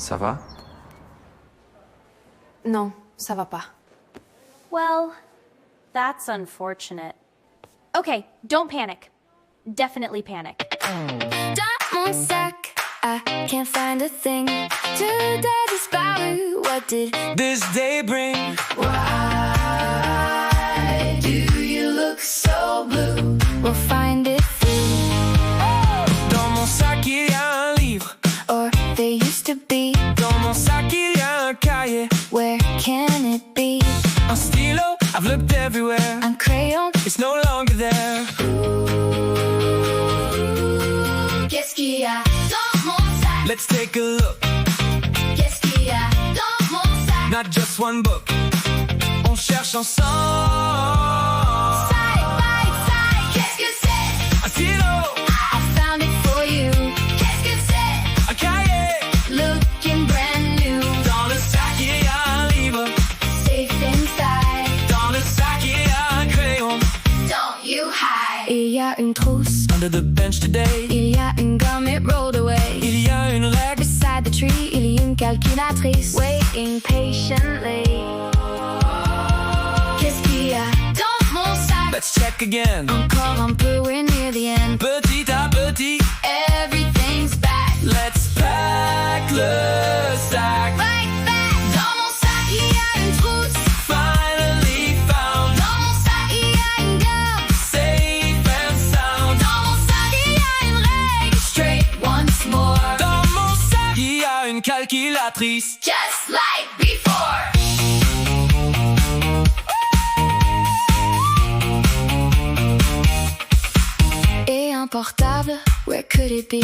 Ça va? Non, ça va pas. Well, that's unfortunate. Okay, don't panic. Definitely panic. Dans mon sac, I can't find a thing. Today disparu, what did this day bring? Why do you look so blue? We'll find it through. Dans mon sac il y a un livre. Or there used to be. Dans mon sac il y a un cahier. Where can it be? Un stylo, I've looked everywhere. Un crayon, It's no longer there. qu'est-ce qu'il y a dans mon sac? Let's take a look. Qu'est-ce qu'il y a dans mon sac? Not just one book. On cherche ensemble. Side by side, qu'est-ce que c'est? Un stylo, I found it for you. Qu'est-ce que c'est? un cahier. Looking brand new. Dans le sac il y a un livre. Safe inside. Dans le sac il y a un crayon. Don't you hide. Il y a une trousse. Under the bench today. Il y a une gomme, it rolled away. Il y a une règle. Beside the tree, il y a une calculatrice. Waiting patiently. Qu'est-ce qu'il y a dans mon sac? Let's check again. Encore un peu, we're near the end. Petit à petit. Everything's back. Let's pack le sac. Right back. Dans mon sac, il y a une trousse. Finally found. Dans mon sac, il y a une gomme. Safe and sound. Dans mon sac, il y a une règle. Straight once more. Dans mon sac, il y a une calculatrice. Just like before. Et un portable, where could it be?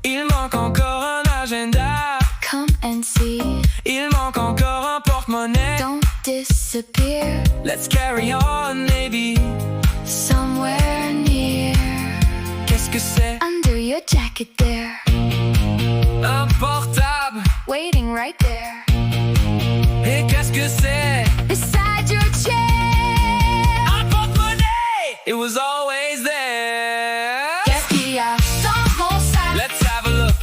Il manque encore un agenda. Come and see. Il manque encore un porte-monnaie. Don't disappear. Let's carry on, maybe. Somewhere near. Qu'est-ce que c'est? Under your jacket there. Un portable. Waiting right there. Et qu'est-ce que c'est? Beside your chair. Un porte-monnaie. It was always there. Qu'est-ce qu'il y a dans mon sac? Let's have a look.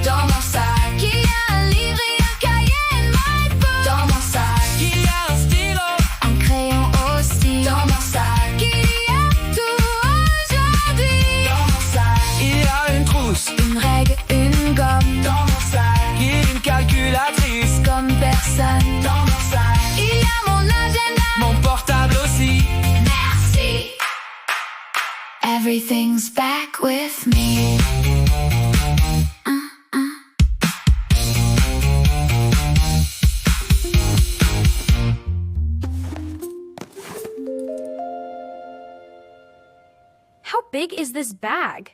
Dans mon sac, il y a un livre et un cahier and my book. Dans mon sac, Il y a un stylo. un crayon aussi. Dans mon sac, il y a tout aujourd'hui. Dans mon sac, Il y a une trousse. une règle, une gomme. Dans mon sac, Il y a une calculatrice. comme personne. Dans mon sac, il y a mon agenda. Mon portable aussi. Merci. Everything's back with me. How big is this bag?